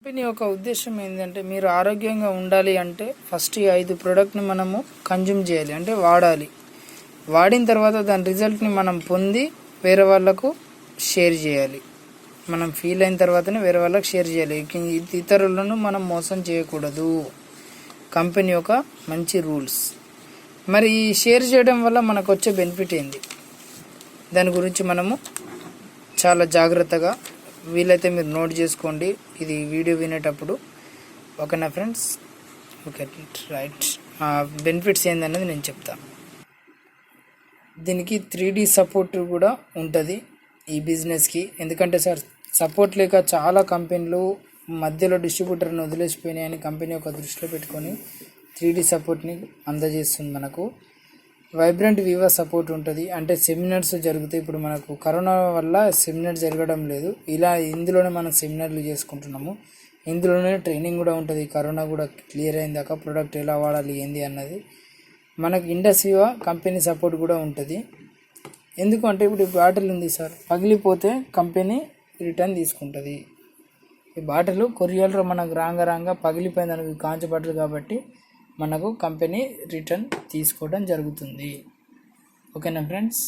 Company యొక్క ఉద్దేశం ఏంటంటే మీరు ఆరోగ్యంగా ఉండాలి అంటే ఫస్ట్ ఈ 5 ప్రోడక్ట్ని మనము కన్జ్యూమ్ చేయాలి, అంటే వాడాలి. వాడిన తర్వాత దాని రిజల్ట్ని మనం పొంది వేరే వాళ్ళకు షేర్ చేయాలి. మనం ఫీల్ అయిన తర్వాతనే వేరే వాళ్ళకి షేర్ చేయాలి. ఇతరులను మనం మోసం చేయకూడదు. కంపెనీ యొక్క మంచి రూల్స్. మరి ఈ షేర్ చేయడం వల్ల మనకు వచ్చే బెనిఫిట్ ఏంది, దాని గురించి మనము చాలా జాగ్రత్తగా వీలైతే మీరు నోట్ చేసుకోండి ఇది వీడియో వినేటప్పుడు. ఓకేనా ఫ్రెండ్స్? Okay right. బెనిఫిట్స్ ఏందన్నది నేను చెప్తాను. దీనికి 3D సపోర్ట్ కూడా ఉంటుంది ఈ బిజినెస్కి. ఎందుకంటే సార్ సపోర్ట్ లేక చాలా కంపెనీలు మధ్యలో డిస్ట్రిబ్యూటర్ని వదిలేసిపోయినాయని కంపెనీ ఒక దృష్టిలో పెట్టుకొని 3D సపోర్ట్ని అందజేస్తుంది మనకు. వైబ్రెంట్ వివా సపోర్ట్ ఉంటుంది, అంటే సెమినార్స్ జరుగుతాయి. ఇప్పుడు మనకు కరోనా వల్ల సెమినార్ జరగడం లేదు, ఇందులోనే మనం సెమినార్లు చేసుకుంటున్నాము. ఇందులోనే ట్రైనింగ్ కూడా ఉంటుంది. కరోనా కూడా క్లియర్ అయిన దాకా ప్రోడక్ట్ ఎలా వాడాలి ఏంది అన్నది. మనకు ఇండస్ట్రీవా కంపెనీ సపోర్ట్ కూడా ఉంటుంది. ఎందుకంటే ఇప్పుడు ఈ బాటిల్ ఉంది సార్, పగిలిపోతే కంపెనీ రిటర్న్ తీసుకుంటుంది. ఈ బాటిల్ కొరియర్లో మనకు రాంగా పగిలిపోయింది అనుకో, కాంచబడ్డది కాబట్టి మనకు కంపెనీ రిటర్న్ తీసుకోవడం జరుగుతుంది. ఓకేనా ఫ్రెండ్స్?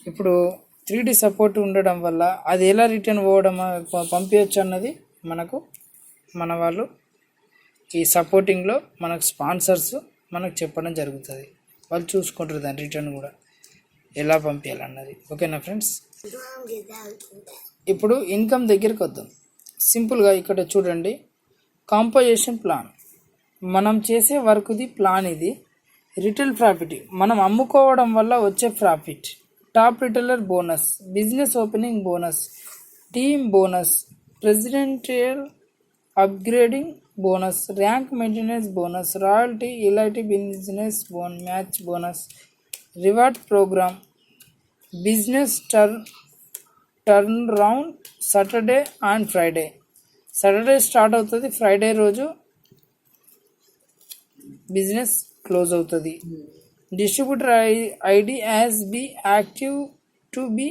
ఇప్పుడు 3D సపోర్ట్ ఉండడం వల్ల అది ఎలా రిటర్న్ పంపించవచ్చు అన్నది మన వాళ్ళు ఈ సపోర్టింగ్లో మనకు స్పాన్సర్స్ మనకు చెప్పడం జరుగుతుంది. వాళ్ళు చూసుకుంటారు దాని రిటర్న్ కూడా ఎలా పంపించాలన్నది. ఓకేనా ఫ్రెండ్స్? ఇప్పుడు ఇన్కమ్ దగ్గరికి వద్దాం. సింపుల్గా ఇక్కడ చూడండి, కాంపోజిషన్ ప్లాన్. మనం చేసే వర్క్ది ప్లాన్ ఇది. రిటైల్ ప్రాఫిట్, మనం అమ్ముకోవడం వల్ల వచ్చే profit. Top retailer bonus, business opening bonus, team bonus, presidential upgrading bonus, rank maintenance bonus, royalty, LIT business match bonus, reward program, business turn round, Saturday and Friday. Saturday start అవుతుంది, Friday రోజు business close అవుతుంది. Distributor ID as be active to be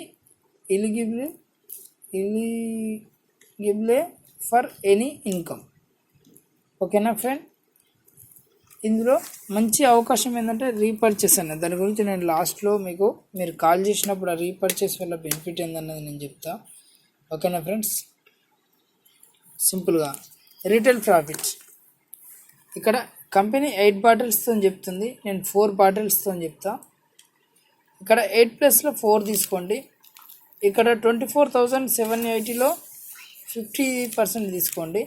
eligible for any income. ఓకేనా friend? ఇందులో మంచి అవకాశం ఏంటంటే repurchase అన్నది. దాని గురించి నేను లాస్ట్లో మీరు కాల్ చేసినప్పుడు ఆ రీపర్చేస్ వల్ల బెనిఫిట్ ఏందన్నది నేను చెప్తా. ఓకేనా ఫ్రెండ్స్? సింపుల్గా రీటైల్ ప్రాఫిట్ ఇక్కడ కంపెనీ 8 బాటిల్స్తో చెప్తుంది, నేను 4 బాటిల్స్తో చెప్తా. ఇక్కడ 8+లో 4 తీసుకోండి. ఇక్కడ 24,780లో 50% తీసుకోండి,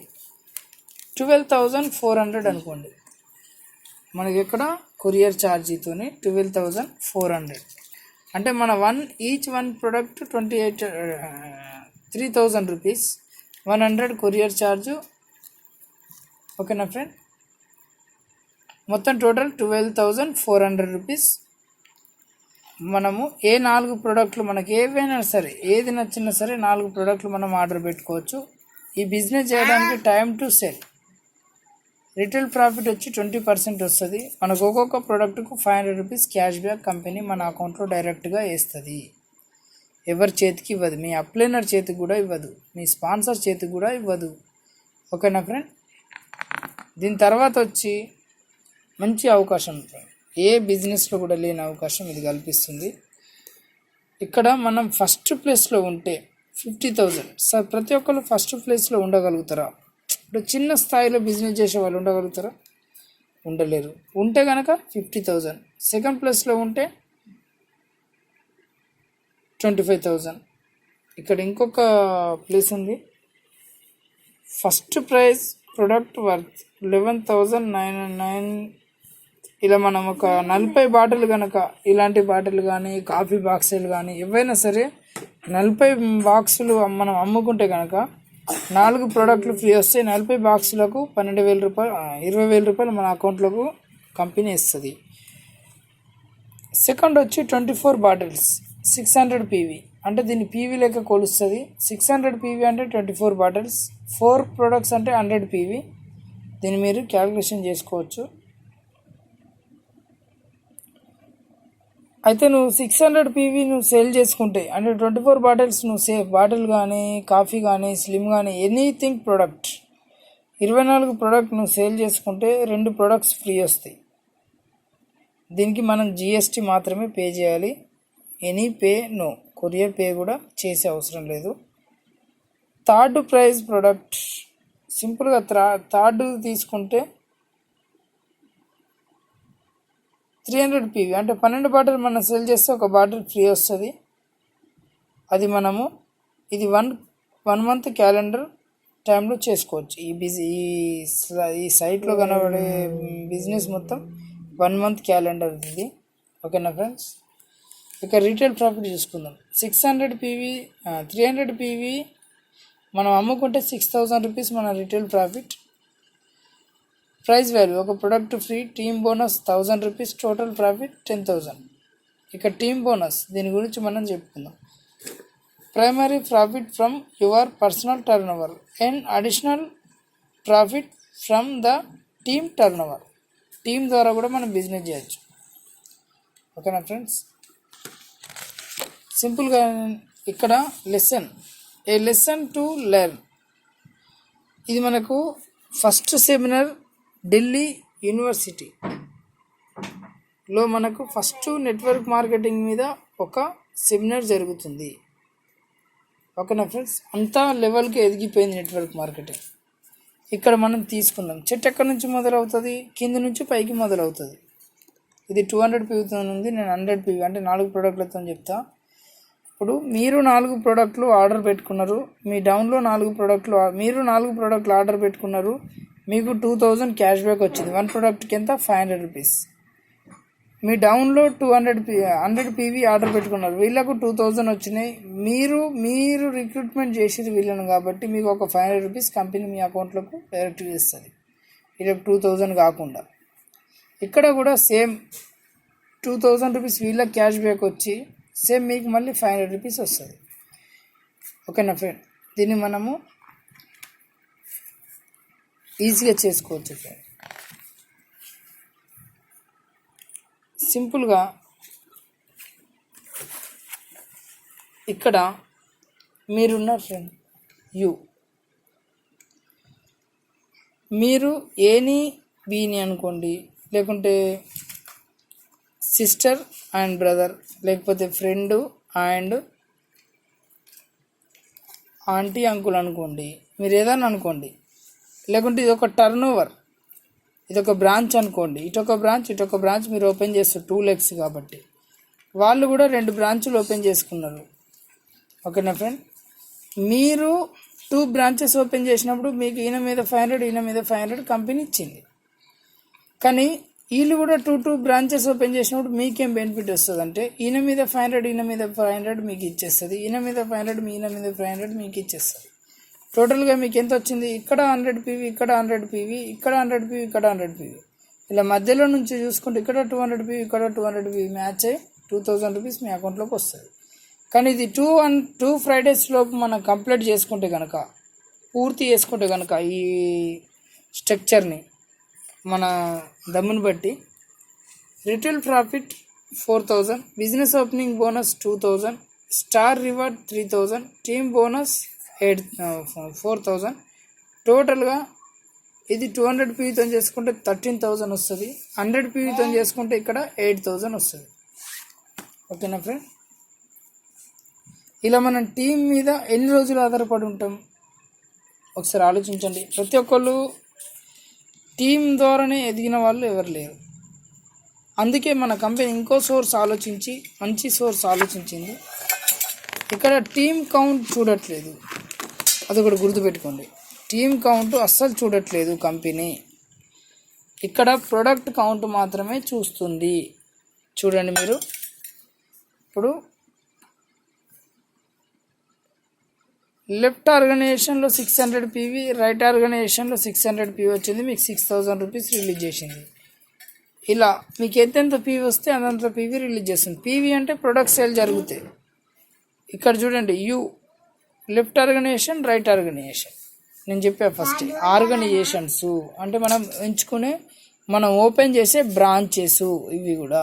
12,400 అనుకోండి. మనకి ఇక్కడ కొరియర్ ఛార్జీతోని 12,400 అంటే మన each one product 3,000 rupees, 100 courier charge. ఓకేనా ఫ్రెండ్? మొత్తం టోటల్ 12,400 రూపీస్. మనము 4 ప్రోడక్ట్లు మనకి ఏవైనా సరే, ఏది నచ్చినా సరే 4 ప్రోడక్ట్లు మనం ఆర్డర్ పెట్టుకోవచ్చు. ఈ బిజినెస్ చేయడానికి time to cell. Retail profit వచ్చి 20% వస్తుంది. మనకు ఒక్కొక్క ప్రోడక్ట్కు 500 రూపీస్ క్యాష్ బ్యాక్ కంపెనీ మన అకౌంట్లో డైరెక్ట్గా వేస్తుంది. ఎవరి చేతికి ఇవ్వదు, మీ అప్లైనర్ చేతికి కూడా ఇవ్వదు, మీ స్పాన్సర్ చేతికి కూడా ఇవ్వదు. ఓకేనా ఫ్రెండ్? దీని తర్వాత వచ్చి మంచి అవకాశం, ఏ బిజినెస్లో కూడా లేని అవకాశం ఇది కల్పిస్తుంది. ఇక్కడ మనం ఫస్ట్ ప్లేస్లో ఉంటే 50,000. సార్ ప్రతి ఒక్కరు ఫస్ట్ ప్లేస్లో ఉండగలుగుతారా? ఇప్పుడు చిన్న స్థాయిలో బిజినెస్ చేసే వాళ్ళు ఉండగలుగుతారా? ఉండలేరు. ఉంటే కనుక 50,000. సెకండ్ ప్లేస్లో ఉంటే 25,000. ఇక్కడ ఇంకొక ప్లేస్ ఉంది, ఫస్ట్ ప్రైజ్ ప్రొడక్ట్ వర్త్ 11,999. ఇలా మనం ఒక 40 బాటిల్ కనుక, ఇలాంటి బాటిల్ కానీ కాఫీ బాక్సులు కానీ ఏవైనా సరే 40 బాక్సులు మనం అమ్ముకుంటే కనుక 4 ప్రోడక్ట్లు ఫ్రీ వస్తాయి. 40 బాక్సులకు 12,000 రూపాయలు, 20,000 రూపాయలు మన అకౌంట్లోకి కంపెనీ ఇస్తుంది. సెకండ్ వచ్చి 24 బాటిల్స్ 600 పీవీ, అంటే దీన్ని పీవీ లెక్క కొలుస్తుంది. 600 పీవీ అంటే 24 బాటిల్స్, 4 ప్రొడక్ట్స్ అంటే 100 పీవీ. దీన్ని మీరు క్యాలిక్యులేషన్ చేసుకోవచ్చు. అయితే నువ్వు 600 పీవీ నువ్వు సేల్ చేసుకుంటే అంటే 24 బాటిల్స్ నువ్వు సేఫ్ బాటిల్ కానీ కాఫీ కానీ స్లిమ్ కానీ ఎనీథింగ్ ప్రోడక్ట్ 24 ప్రోడక్ట్ నువ్వు సేల్ చేసుకుంటే 2 ప్రోడక్ట్స్ ఫ్రీ వస్తాయి. దీనికి మనం జిఎస్టీ మాత్రమే పే చేయాలి. Any pay no, courier pay కూడా చేసే అవసరం లేదు. థర్డ్ ప్రైజ్ ప్రోడక్ట్ సింపుల్గా థర్డ్ తీసుకుంటే 300 పీవీ అంటే 12 బాటిల్ మనం సేల్ చేస్తే ఒక బాటిల్ ఫ్రీ వస్తుంది. అది మనము ఇది వన్ మంత్ క్యాలెండర్ టైంలో చేసుకోవచ్చు. ఈ సైట్లో కనబడే బిజినెస్ మొత్తం 1 మంత్ క్యాలెండర్ ఇది. ఓకేనా ఫ్రెండ్స్, ఇక రీటైల్ ప్రాఫిట్ చూసుకుందాం. 600 పీవీ 300 పీవీ మనం అమ్ముకుంటే 6000 రూపీస్ మన రీటైల్ ప్రాఫిట్. ప్రైస్ వాల్యూ ఒక product free, team bonus 1000 rupees, total profit 10,000. ఇక టీమ్ బోనస్ దీని గురించి మనం చెప్పుకుందాం. Primary profit from your personal turn over and additional profit from the team turn over. Team ద్వారా కూడా మనం బిజినెస్ చేయొచ్చు. ఓకేనా ఫ్రెండ్స్, సింపుల్గా ఇక్కడ ఏ లెసన్ టు లెర్న్. ఇది మనకు ఫస్ట్ సెమినార్ ఢిల్లీ యూనివర్సిటీలో మనకు ఫస్ట్ నెట్వర్క్ మార్కెటింగ్ మీద ఒక సెమినార్ జరుగుతుంది. ఓకేనా ఫ్రెండ్స్, అంతా లెవెల్కి ఎదిగిపోయింది నెట్వర్క్ మార్కెటింగ్. ఇక్కడ మనం తీసుకుందాం. చెట్టు ఎక్కడి నుంచి మొదలవుతుంది, కింద నుంచి పైకి మొదలవుతుంది. ఇది 200 పీవీతో ఉంది, నేను 100 పీవీ అంటే 4 ప్రోడక్ట్లతో చెప్తా. ఇప్పుడు మీరు 4 ప్రోడక్ట్లు ఆర్డర్ పెట్టుకున్నారు, మీ డౌన్లో 4 ప్రోడక్ట్లు మీరు 4 ప్రోడక్ట్లు ఆర్డర్ పెట్టుకున్నారు, మీకు 2000 క్యాష్ బ్యాక్ వచ్చింది. 1 ప్రోడక్ట్కి ఎంత 500 రూపీస్. మీ డౌన్లో 100 పీవీ ఆర్డర్ పెట్టుకున్నారు, వీళ్ళకు 2000 వచ్చినాయి. మీరు రిక్రూట్మెంట్ చేసేది వీళ్ళను కాబట్టి మీకు ఒక 500 రూపీస్ కంపెనీ మీ అకౌంట్లోకి డైరెక్ట్ చేస్తుంది, వీళ్ళకి 2000 కాకుండా. ఇక్కడ కూడా సేమ్ 2000 రూపీస్ వీళ్ళకి క్యాష్ బ్యాక్ వచ్చి సేమ్ మీకు మళ్ళీ 500 రూపీస్ వస్తుంది. ఓకేనా ఫ్రెండ్, దీన్ని మనము ఈజీగా చేసుకోవచ్చు ఫ్రెండ్. సింపుల్గా ఇక్కడ మీరున్నారు ఫ్రెండ్, మీరు ఏని బీని అనుకోండి, లేకుంటే సిస్టర్ అండ్ బ్రదర్, లేకపోతే ఫ్రెండ్ అండ్ ఆంటీ అంకుల్ అనుకోండి, మీరు ఏదైనా అనుకోండి. లేకుంటే ఇది ఒక టర్న్ ఓవర్, ఇది ఒక బ్రాంచ్ అనుకోండి. ఇటొక బ్రాంచ్ మీరు ఓపెన్ చేస్తారు 2 lakhs కాబట్టి. వాళ్ళు కూడా 2 బ్రాంచులు ఓపెన్ చేసుకున్నారు. ఓకేనా ఫ్రెండ్, మీరు 2 బ్రాంచెస్ ఓపెన్ చేసినప్పుడు మీకు ఈయన మీద 500 కంపెనీ ఇచ్చింది. కానీ వీళ్ళు కూడా 2 బ్రాంచెస్ ఓపెన్ చేసినప్పుడు మీకేం బెనిఫిట్ వస్తుంది అంటే ఈయన మీద 500 మీకు ఇచ్చేస్తుంది, ఈయన మీద 500 మీకు ఇచ్చేస్తుంది. టోటల్గా మీకు ఎంత వచ్చింది, ఇక్కడ 100 పీవీ, ఇక్కడ 100 పీవీ, ఇక్కడ 100 పీవీ, ఇక్కడ 100 పీవీ, ఇలా మధ్యలో నుంచి చూసుకుంటే ఇక్కడ 200 పీవీ, ఇక్కడ 200 పీవీ మ్యాచ్ అయ్యి 2000 రూపీస్ మీ అకౌంట్లోకి వస్తుంది. కానీ ఇది 2 Fridays లోపు మనం కంప్లీట్ చేసుకుంటే కనుక, పూర్తి చేసుకుంటే కనుక ఈ స్ట్రక్చర్ని మన దమ్ముని బట్టి retail profit 4000, business opening bonus 2000, star reward 3000, team bonus 4000. టోటల్గా ఇది 200 పీవీతో చేసుకుంటే 13,000 వస్తుంది, 100 పీవీతో చేసుకుంటే ఇక్కడ 8,000 వస్తుంది. ఓకేనా ఫ్రెండ్, ఇలా మనం టీం మీద ఎన్ని రోజులు ఆధారపడి ఉంటాం ఒకసారి ఆలోచించండి. ప్రతి ఒక్కళ్ళు టీం ద్వారానే ఎదిగిన వాళ్ళు ఎవరు లేరు. అందుకే మన కంపెనీ ఇంకో మంచి సోర్స్ ఆలోచించింది. ఇక్కడ టీం కౌంట్ చూడట్లేదు, అదొకటి గుర్తుపెట్టుకోండి. టీం కౌంట్ అస్సలు చూడట్లేదు కంపెనీ, ఇక్కడ ప్రొడక్ట్ కౌంట్ మాత్రమే చూస్తుంది. చూడండి మీరు, ఇప్పుడు లెఫ్ట్ ఆర్గనైజేషన్లో 600 పీవీ, రైట్ ఆర్గనైజేషన్లో 600 పీవీ వచ్చింది, మీకు 6000 రూపీస్ రిలీజ్ చేసింది. ఇలా మీకు ఎంతెంత పీవీ వస్తే అంతంత పీవీ రిలీజ్ చేస్తుంది. పీవీ అంటే ప్రొడక్ట్ సేల్ జరుగుతాయి. ఇక్కడ చూడండి, లెఫ్ట్ ఆర్గనైజేషన్, రైట్ ఆర్గనైజేషన్. నేను చెప్పా ఫస్ట్ ఆర్గనైజేషన్స్ అంటే మనం ఓపెన్ చేసే బ్రాంచెస్. ఇవి కూడా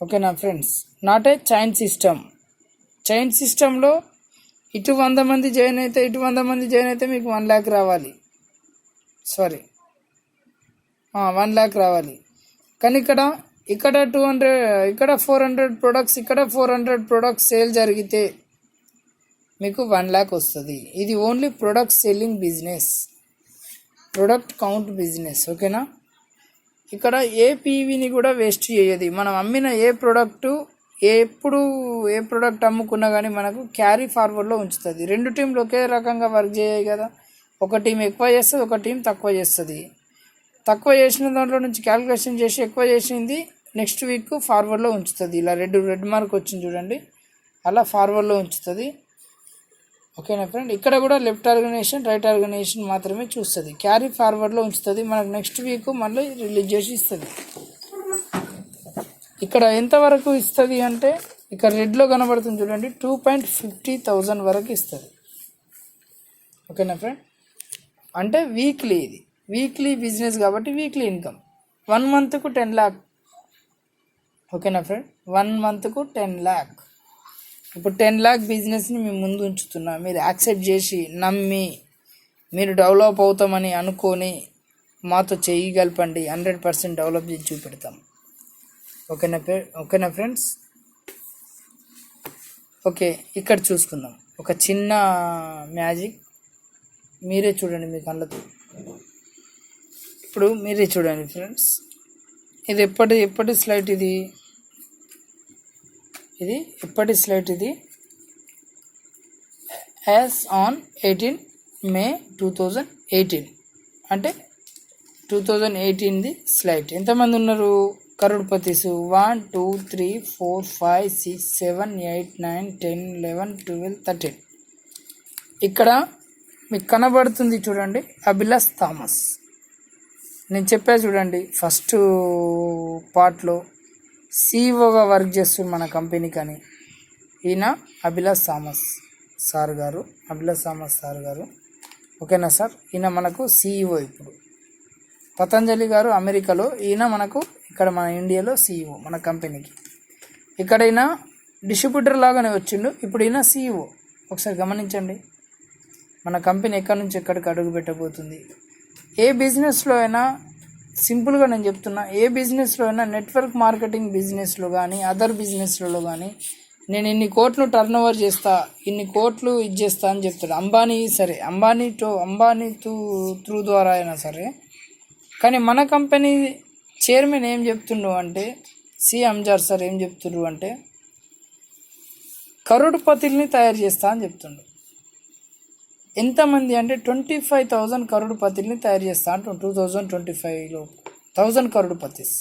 ఓకేనా friends, not a chain system. Chain సిస్టంలో ఇటు 100 మంది జాయిన్ అయితే ఇటు 100 మంది జాయిన్ అయితే మీకు 1 lakh రావాలి, సారీ 1 lakh రావాలి. కానీ ఇక్కడ 200, ఇక్కడ 400 ప్రొడక్ట్స్, ఇక్కడ 400 ప్రొడక్ట్స్ సేల్ జరిగితే మీకు 1 lakh వస్తుంది. ఇది only product selling business, product count business. ఓకేనా, ఇక్కడ ఏ పీవీని కూడా వేస్ట్ చేయదు. మనం అమ్మిన ఏ ప్రోడక్టు ఎప్పుడు ఏ ప్రోడక్ట్ అమ్ముకున్నా కానీ మనకు క్యారీ ఫార్వర్డ్లో ఉంచుతుంది. 2 టీంలు ఒకే రకంగా వర్క్ చేయాలి కదా, ఒక టీం ఎక్కువ చేస్తుంది, ఒక టీం తక్కువ చేస్తుంది. తక్కువ చేసిన దాంట్లో నుంచి క్యాలిక్యులేషన్ చేసి ఎక్కువ చేసింది నెక్స్ట్ వీక్ ఫార్వర్డ్లో ఉంచుతుంది. ఇలా రెడ్ మార్క్ వచ్చింది చూడండి, అలా ఫార్వర్డ్లో ఉంచుతుంది. ఓకేనా ఫ్రెండ్, ఇక్కడ కూడా లెఫ్ట్ ఆర్గనైజేషన్ రైట్ ఆర్గనైజేషన్ మాత్రమే చూస్తుంది, క్యారీ ఫార్వర్డ్లో ఉంచుతుంది. మనకు నెక్స్ట్ వీక్ మళ్ళీ రిలీజ్ చేసి ఇస్తుంది. ఇక్కడ ఎంతవరకు ఇస్తుంది అంటే ఇక్కడ రెడ్లో కనబడుతుంది చూడండి, 2,50,000 వరకు ఇస్తుంది. ఓకేనా ఫ్రెండ్, అంటే వీక్లీ, ఇది వీక్లీ బిజినెస్ కాబట్టి వీక్లీ ఇన్కమ్. 1 monthకు 10 lakh. ఓకేనా ఫ్రెండ్, 1 monthకు 10 lakh. ఇప్పుడు 10 lakh బిజినెస్ని మేము ముందు ఉంచుతున్నా, మీరు యాక్సెప్ట్ చేసి నమ్మి మీరు డెవలప్ అవుతామని అనుకొని మాతో చేయగలపండి. 100% డెవలప్ చేసి చూపెడతాం. ఓకేనా ఫ్రెండ్స్. ఓకే, ఇక్కడ చూసుకుందాం ఒక చిన్న మ్యాజిక్. మీరే చూడండి మీ కళ్ళతో. ఇప్పుడు మీరే చూడండి ఫ్రెండ్స్, ఇది ఎప్పటి స్లైడ్, ఇది ఎప్పటి స్లైడ్, ఇది యాజ్ ఆన్ 18 May 2018, అంటే 2018ది స్లైడ్. ఎంతమంది ఉన్నారు కరోడ్పతీస్? 1 2 3 4 5 6 7 8 9 10 11 12 13. ఇక్కడ మీకు కనబడుతుంది చూడండి, అభిలాష్ థామస్. నేను చెప్పా చూడండి, ఫస్ట్ పార్ట్లో సిఇఓగా వర్క్ చేస్తుంది మన కంపెనీకి అని. ఈయన అభిలాష్ థామస్ సార్ గారు. ఓకేనా సార్, ఈయన మనకు సిఇఓ. ఇప్పుడు పతంజలి గారు అమెరికాలో, ఈయన మనకు ఇక్కడ మన ఇండియాలో సిఇఓ మన కంపెనీకి. ఇక్కడ ఈయన డిస్ట్రిబ్యూటర్ లాగానే వచ్చిండు, ఇప్పుడు ఈయన సిఇఓ. ఒకసారి గమనించండి మన కంపెనీ ఎక్కడి నుంచి ఎక్కడికి అడుగు పెట్టబోతుంది. ఏ బిజినెస్లో అయినా సింపుల్గా నేను చెప్తున్నా, ఏ బిజినెస్లో అయినా నెట్వర్క్ మార్కెటింగ్ బిజినెస్లో కానీ అదర్ బిజినెస్లలో కానీ నేను ఇన్ని కోట్లు టర్న్ ఓవర్ చేస్తా, ఇన్ని కోట్లు ఇది చేస్తా అని చెప్తాడు. అంబానీ త్రూ ద్వారా అయినా సరే. కానీ మన కంపెనీ చైర్మన్ ఏం చెప్తుండ్రు అంటే, సి అంజార్ సార్ ఏం చెప్తుండ్రు అంటే, కరోడ్పతిల్ని తయారు చేస్తా అని చెప్తుండ్రు. ఎంతమంది అంటే 25,000 కరోడ్పతిల్ని తయారు చేస్తా అంటు 2025లో 1000 కరోడ్పతిస్.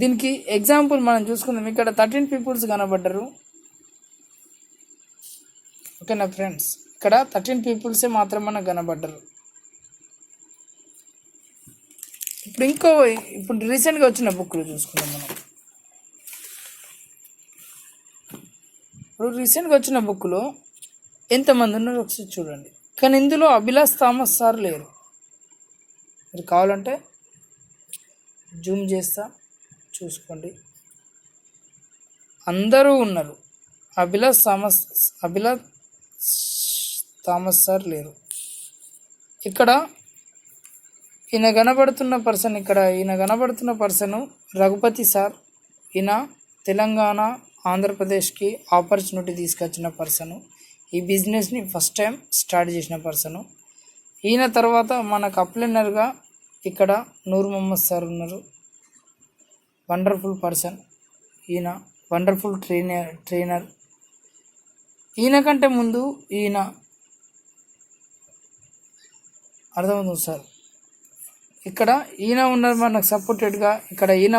దీనికి ఎగ్జాంపుల్ మనం చూసుకుందాం. ఇక్కడ 13 పీపుల్స్ కనబడ్డరు. ఓకేనా ఫ్రెండ్స్, ఇక్కడ 13 పీపుల్సే మాత్రం మనకు కనబడ్డరు. ఇప్పుడు రీసెంట్గా వచ్చిన బుక్లు చూసుకుందాం మనం. ఇప్పుడు రీసెంట్గా వచ్చిన బుక్లో ఎంతమంది ఉన్నారు ఒకసారి చూడండి. కానీ ఇందులో అభిలాష్ థామస్ సార్ లేరు. మీరు కావాలంటే జూమ్ చేస్తా చూసుకోండి, అందరూ ఉన్నారు. అభిలాష్ థామస్ సార్ లేరు. ఇక్కడ ఈయన కనబడుతున్న పర్సన్ రఘుపతి సార్. ఈయన తెలంగాణ ఆంధ్రప్రదేశ్కి ఆపర్చునిటీ తీసుకొచ్చిన పర్సను. ఈ బిజినెస్ని ఫస్ట్ టైం స్టార్ట్ చేసిన పర్సను. ఈయన తర్వాత మనకు అప్లైనర్గా ఇక్కడ నూర్ మొహమ్మద్ సార్ ఉన్నారు. వండర్ఫుల్ పర్సన్, ఈయన వండర్ఫుల్ ట్రైనర్. ఈయన కంటే ముందు ఈయన అర్థమవుతుంది సార్. ఇక్కడ ఈయన ఉన్నారు మనకు సపోర్టెడ్గా, ఇక్కడ ఈయన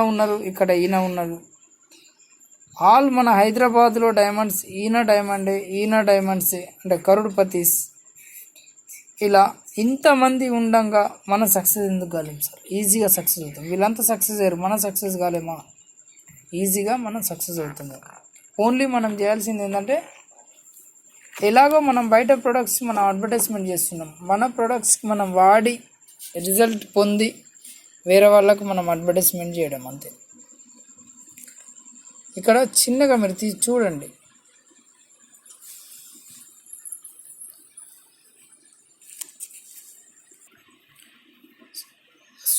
ఉన్నారు. ఆల్ మన హైదరాబాద్లో డైమండ్స్, ఈయన డైమండ్సే అంటే కరోడ్పతీస్. ఇలా ఇంతమంది ఉండంగా మన సక్సెస్ ఎందుకు కాలేము సార్? ఈజీగా సక్సెస్ అవుతాం. వీళ్ళంతా సక్సెస్ అయ్యారు, మనం సక్సెస్ కాలేమా? ఈజీగా మనం సక్సెస్ అవుతుంది. ఓన్లీ మనం చేయాల్సింది ఏంటంటే, ఎలాగో మనం బయట ప్రొడక్ట్స్ మనం అడ్వర్టైజ్మెంట్ చేస్తున్నాం, మన ప్రొడక్ట్స్కి మనం వాడి రిజల్ట్ పొంది వేరే వాళ్ళకు మనం అడ్వర్టైజ్మెంట్ చేయడం అంతే. ఇక్కడ చిన్నగా మీరు చూడండి.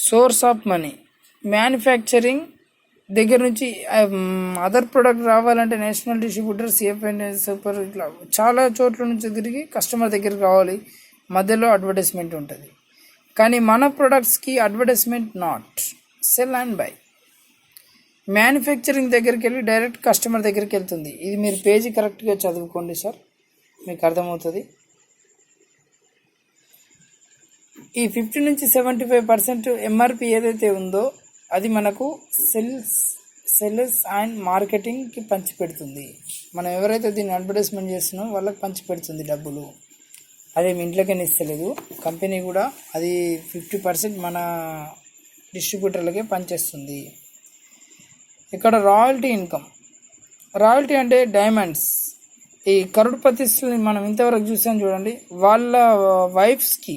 సోర్స్ ఆఫ్ మనీ మ్యానుఫ్యాక్చరింగ్ దగ్గర నుంచి అదర్ ప్రోడక్ట్ రావాలంటే నేషనల్ డిస్ట్రిబ్యూటర్, సిఎఫ్ఐ, సూపర్, ఇట్లా చాలా చోట్ల నుంచి తిరిగి కస్టమర్ దగ్గరికి రావాలి. మధ్యలో అడ్వర్టైజ్మెంట్ ఉంటుంది. కానీ మన ప్రొడక్ట్స్కి advertisement not, sell and buy. Manufacturing దగ్గరికి వెళ్ళి డైరెక్ట్ కస్టమర్ దగ్గరికి వెళ్తుంది. ఇది మీరు పేజీ కరెక్ట్గా చదువుకోండి సార్, మీకు అర్థమవుతుంది. ఈ 50 నుంచి 75% ఎంఆర్పి ఏదైతే ఉందో అది మనకు సెల్స్ అండ్ మార్కెటింగ్కి పంచిపెడుతుంది. మనం ఎవరైతే దీన్ని అడ్వర్టైజ్మెంట్ చేస్తున్నామో వాళ్ళకి పంచిపెడుతుంది డబ్బులు. అదే మీ ఇంట్లోకి ఇస్తలేదు, కంపెనీ కూడా అది 50% మన డిస్ట్రిబ్యూటర్లకే పనిచేస్తుంది. ఇక్కడ రాయల్టీ ఇన్కమ్. రాయల్టీ అంటే డైమండ్స్. ఈ కరోడ్పతిని మనం ఇంతవరకు చూసాం చూడండి. వాళ్ళ వైఫ్స్కి,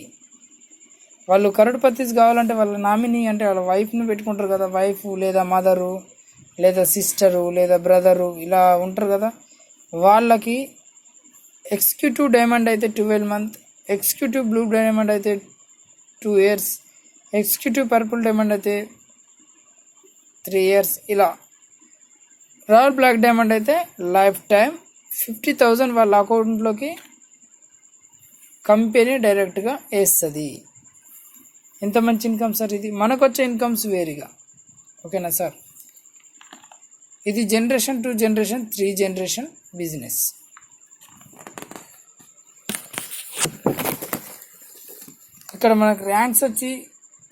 వాళ్ళు కరోడ్పతిస్ కావాలంటే వాళ్ళ నామినీ అంటే వాళ్ళ వైఫ్ని పెట్టుకుంటారు కదా. వైఫ్ లేదా మదరు లేదా సిస్టరు లేదా బ్రదరు ఇలా ఉంటారు కదా. వాళ్ళకి ఎగ్జిక్యూటివ్ డైమండ్ అయితే 12 months, ఎగ్జిక్యూటివ్ బ్లూ డైమండ్ అయితే 2 years, ఎగ్జిక్యూటివ్ పర్పుల్ డైమండ్ అయితే 3 years. ఇలా రాయల్ బ్లాక్ డైమండ్ అయితే లైఫ్ టైం 50,000 వాళ్ళ అకౌంట్లోకి కంపెనీ డైరెక్ట్గా వేస్తుంది. ఎంత మంచి ఇన్కమ్ సార్ ఇది. మనకు వచ్చే ఇన్కమ్స్ వేరుగా. ఓకేనా సార్. ఇది జనరేషన్ 2 జనరేషన్ 3 జనరేషన్ బిజినెస్. ఇక్కడ మనకు ర్యాంక్స్ వచ్చి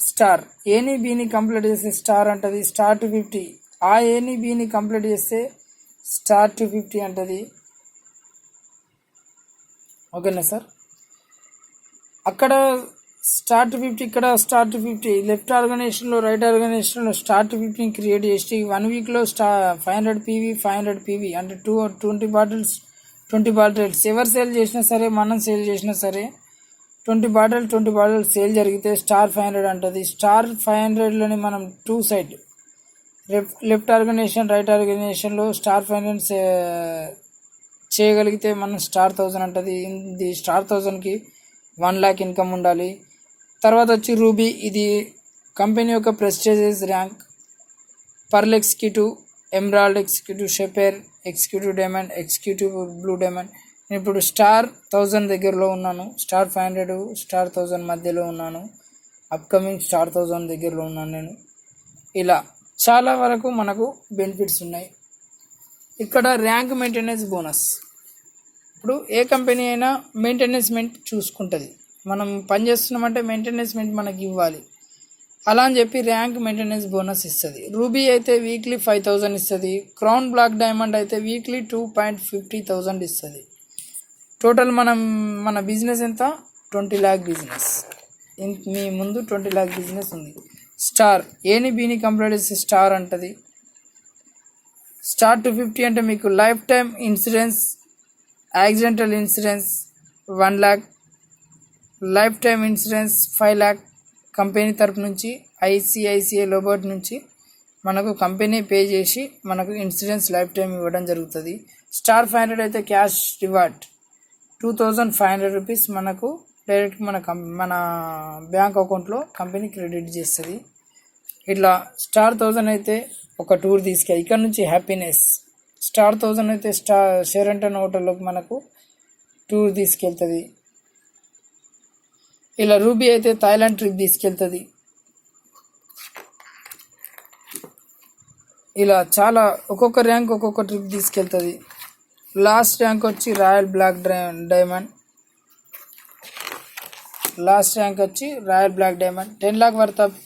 స్టార్. ఏని బీని కంప్లీట్ చేస్తే స్టార్ అంటది, స్టార్ టు 50. ఆ ఏని బీని కంప్లీట్ చేస్తే స్టార్ టు 50 అంటది. ఓకేనా సార్. అక్కడ స్టార్ టు 50, ఇక్కడ స్టార్ టు 50. లెఫ్ట్ ఆర్గనైజేషన్లో రైట్ ఆర్గనైజేషన్లో స్టార్ టు 50 క్రియేట్ చేసి 1 weekలో 500 PV అంటే 20 బాటిల్స్ ఎవరు సేల్ చేసినా సరే, మనం సేల్ చేసినా సరే 20 బాటిల్స్ సేల్ జరిగితే స్టార్ 500 అంటది. స్టార్ 500లోని మనం 2 side లెఫ్ట్ ఆర్గనైజేషన్ రైట్ ఆర్గనైజేషన్లో స్టార్ 500 చేయగలిగితే మనం స్టార్ 1000 అంటది. ఇది స్టార్ 1000కి 1 lakh ఇన్కమ్ ఉండాలి. తర్వాత వచ్చి రూబీ. ఇది కంపెనీ యొక్క prestigious rank. Pearl executive, emerald executive, sapphire executive diamond, executive blue diamond. నేను ఇప్పుడు స్టార్ 1000 దగ్గరలో ఉన్నాను. స్టార్ 500 స్టార్ 1000 మధ్యలో ఉన్నాను. అప్కమింగ్ స్టార్ 1000 దగ్గరలో ఉన్నాను నేను. ఇలా చాలా వరకు మనకు బెనిఫిట్స్ ఉన్నాయి. ఇక్కడ ర్యాంక్ మెయింటెనెన్స్ బోనస్. ఇప్పుడు ఏ కంపెనీ అయినా మెయింటెనెన్స్మెంట్ చూసుకుంటుంది. మనం పని చేస్తున్నామంటే మెయింటెనెన్స్మెంట్ మనకి ఇవ్వాలి. అలా అని చెప్పి ర్యాంక్ మెయింటెనెన్స్ బోనస్ ఇస్తుంది. రూబీ అయితే వీక్లీ 5,000 ఇస్తుంది. క్రౌన్ బ్లాక్ డైమండ్ అయితే వీక్లీ 2,50,000 ఇస్తుంది. టోటల్ మన బిజినెస్ ఎంత? 20 lakh బిజినెస్. మీ ముందు 20 lakh బిజినెస్ ఉంది. స్టార్ ఏని బీని కంప్లీట్ చేస్తే స్టార్ అంటది. స్టార్ టు 50 అంటే మీకు life time insurance, accidental insurance 1 lakh, life time insurance 5 lakh company తరపు నుంచి, ఐసిఐసిఐ లోబర్ట్ నుంచి మనకు కంపెనీ పే చేసి మనకు ఇన్సూరెన్స్ లైఫ్ టైం ఇవ్వడం జరుగుతుంది. స్టార్ 500 అయితే క్యాష్ రివార్డ్ 2,500 రూపీస్ మనకు డైరెక్ట్ మన బ్యాంక్ అకౌంట్లో కంపెనీ క్రెడిట్ చేస్తుంది. ఇట్లా స్టార్ 1000 అయితే ఒక టూర్ తీసుకెళ్ళి ఇక్కడ నుంచి హ్యాపీనెస్. స్టార్ 1000 అయితే షెరాటన్ హోటల్లోకి మనకు టూర్ తీసుకెళ్తుంది. ఇలా రూబీ అయితే థాయిలాండ్ ట్రిప్ తీసుకెళ్తుంది. ఇలా చాలా ఒక్కొక్క ర్యాంక్ ఒక్కొక్క ట్రిప్ తీసుకెళ్తుంది. లాస్ట్ ర్యాంక్ వచ్చి royal black diamond. Last rank వచ్చి royal black diamond. 10 lakh worth of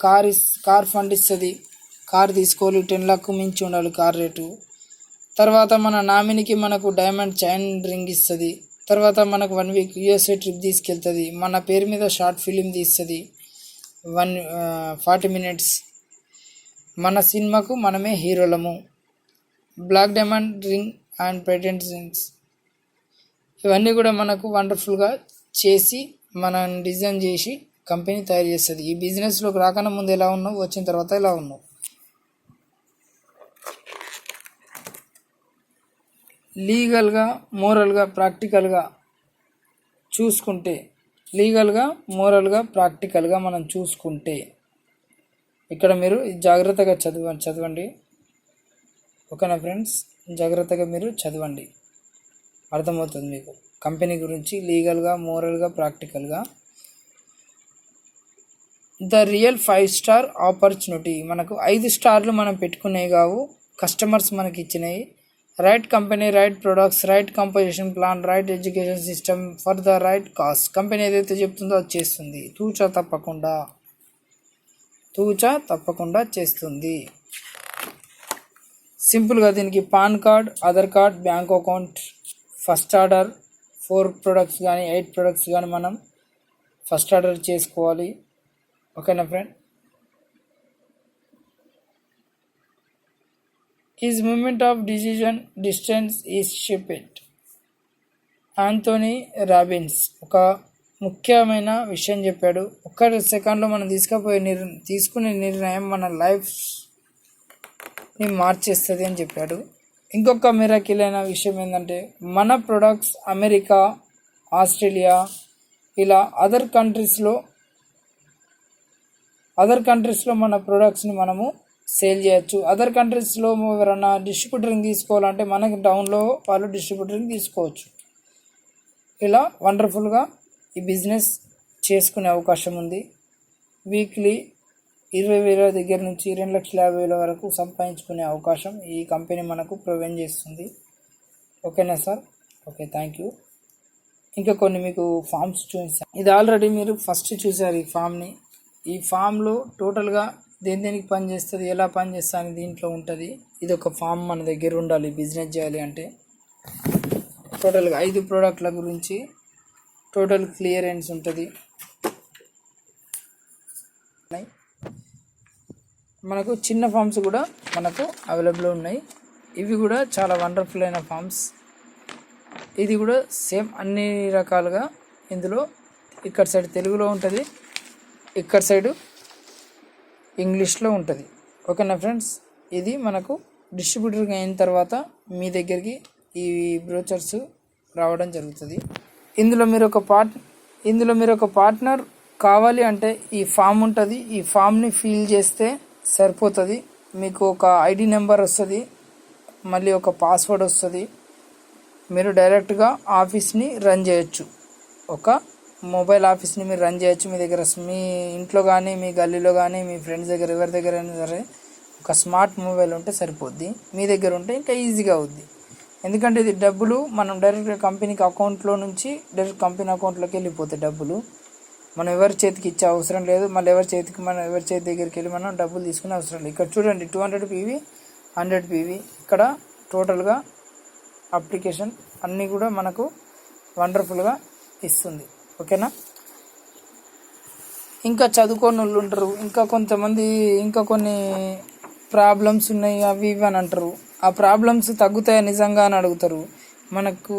car fund ఇస్తుంది. కార్ తీసుకోవాలి, 10 lakh మించి ఉండాలి కార్ రేటు. తర్వాత మన నామినీకి మనకు డైమండ్ చైన్ రింగ్ ఇస్తుంది. తర్వాత మనకు 1 week USA ట్రిప్ తీసుకెళ్తుంది. మన పేరు మీద షార్ట్ ఫిలిం తీస్తుంది 40 minutes. మన సినిమాకు మనమే హీరోలము. బ్లాక్ డైమండ్ రింగ్ అండ్ పెటెంట్స్ ఇవన్నీ కూడా మనకు వండర్ఫుల్గా చేసి మనం డిజైన్ చేసి కంపెనీ తయారు చేస్తుంది. ఈ బిజినెస్లోకి రాకన్నా ముందు ఎలా ఉన్నావు, వచ్చిన తర్వాత ఎలా ఉన్నావు. లీగల్గా మోరల్గా ప్రాక్టికల్గా చూసుకుంటే, లీగల్గా మోరల్గా ప్రాక్టికల్గా మనం చూసుకుంటే, ఇక్కడ మీరు జాగ్రత్తగా చదవండి. ఓకేనా ఫ్రెండ్స్, జాగ్రత్తగా మీరు చదవండి, అర్థమవుతుంది మీకు కంపెనీ గురించి లీగల్గా మోరల్గా ప్రాక్టికల్గా. ద రియల్ 5 స్టార్ ఆపర్చునిటీ, మనకు 5 స్టార్లు మనం పెట్టుకునేవి కావు, కస్టమర్స్ మనకి ఇచ్చినాయి. Right company, right products, right composition plan, right education system for the right cost. Company ఏదైతే చెప్తుందో అది చేస్తుంది, తూచా తప్పకుండా చేస్తుంది. సింపుల్గా దీనికి pan card, Aadhaar card, bank account, first order 4 products కానీ 8 ప్రొడక్ట్స్ కానీ మనం ఫస్ట్ ఆర్డర్ చేసుకోవాలి. ఓకేనా friend. Is moment of decision distance is shaped. Anthony Robbins ఒక ముఖ్యమైన విషయం చెప్పాడు. ఒక్క సెకండ్లో మనం తీసుకునే నిర్ణయం మన లైఫ్ని మార్చేస్తుంది అని చెప్పాడు. ఇంకొక మిరాకిల్ అయిన విషయం ఏంటంటే, మన ప్రొడక్ట్స్ అమెరికా, ఆస్ట్రేలియా ఇలా అదర్ కంట్రీస్లో మన ప్రొడక్ట్స్ని మనము సేల్ చేయొచ్చు. అదర్ కంట్రీస్లో ఎవరైనా డిస్ట్రిబ్యూటరింగ్ తీసుకోవాలంటే మనకి టౌన్లో వాళ్ళు డిస్ట్రిబ్యూటరింగ్ తీసుకోవచ్చు. ఇలా వండర్ఫుల్గా ఈ బిజినెస్ చేసుకునే అవకాశం ఉంది. వీక్లీ 20,000 దగ్గర నుంచి 2,50,000 వరకు సంపాదించుకునే అవకాశం ఈ కంపెనీ మనకు ప్రొవైడ్ చేస్తుంది. ఓకేనా సార్? Okay, thank you. ఇంకా కొన్ని మీకు ఫామ్స్ చూపిస్తాను. ఇది ఆల్రెడీ మీరు ఫస్ట్ చూసారు ఈ ఫామ్ని. ఈ ఫామ్లో టోటల్గా దేనికి పని చేస్తుంది, ఎలా పని చేస్తుంది అని దీంట్లో ఉంటుంది. ఇది ఒక ఫామ్ మన దగ్గర ఉండాలి బిజినెస్ చేయాలి అంటే. టోటల్గా 5 ప్రోడక్ట్ల గురించి టోటల్ క్లియరెన్స్ ఉంటుంది. మనకు చిన్న ఫామ్స్ కూడా మనకు అవైలబుల్ ఉన్నాయి. ఇవి కూడా చాలా వండర్ఫుల్ అయిన ఫామ్స్. ఇది కూడా సేమ్ అన్ని రకాలుగా ఇందులో ఇక్కడ సైడ్ తెలుగులో ఉంటుంది, ఇక్కడ సైడు ఇంగ్లీష్లో ఉంటుంది. ఓకేనా ఫ్రెండ్స్, ఇది మనకు డిస్ట్రిబ్యూటర్గా అయిన తర్వాత మీ దగ్గరికి ఈ బ్రోచర్స్ రావడం జరుగుతుంది. ఇందులో మీరు ఒక పార్ట్నర్ కావాలి అంటే ఈ ఫామ్ ఉంటుంది. ఈ ఫామ్ని ఫిల్ చేస్తే సరిపోతుంది. మీకు ఒక ఐడి నెంబర్ వస్తుంది, మళ్ళీ ఒక పాస్వర్డ్ వస్తుంది. మీరు డైరెక్ట్గా ఆఫీస్ని రన్ చేయొచ్చు. ఒక మొబైల్ ఆఫీస్ని మీరు రన్ చేయొచ్చు. మీ దగ్గర మీ ఇంట్లో కానీ మీ గల్లీలో కానీ మీ ఫ్రెండ్స్ దగ్గర ఎవరి దగ్గర అయినా సరే ఒక స్మార్ట్ మొబైల్ ఉంటే సరిపోద్ది. మీ దగ్గర ఉంటే ఇంకా ఈజీగా అవుద్ది. ఎందుకంటే ఇది డబ్బులు మనం డైరెక్ట్గా కంపెనీకి అకౌంట్లో నుంచి డైరెక్ట్ కంపెనీ అకౌంట్లోకి వెళ్ళిపోతాయి డబ్బులు. మనం ఎవరి చేతికి ఇచ్చే అవసరం లేదు. మళ్ళీ ఎవరి చేతి దగ్గరికి వెళ్ళి మనం డబ్బులు తీసుకునే అవసరం లేదు. ఇక్కడ చూడండి 200 PV 100 PV ఇక్కడ టోటల్గా అప్లికేషన్ అన్నీ కూడా మనకు వండర్ఫుల్గా ఇస్తుంది. ఓకేనా. ఇంకా చదువుకోని వాళ్ళు ఉంటారు, ఇంకా కొంతమంది ఇంకా కొన్ని ప్రాబ్లమ్స్ ఉన్నాయి అవి ఇవి అని అంటారు. ఆ ప్రాబ్లమ్స్ తగ్గుతాయా నిజంగా అని అడుగుతారు. మనకు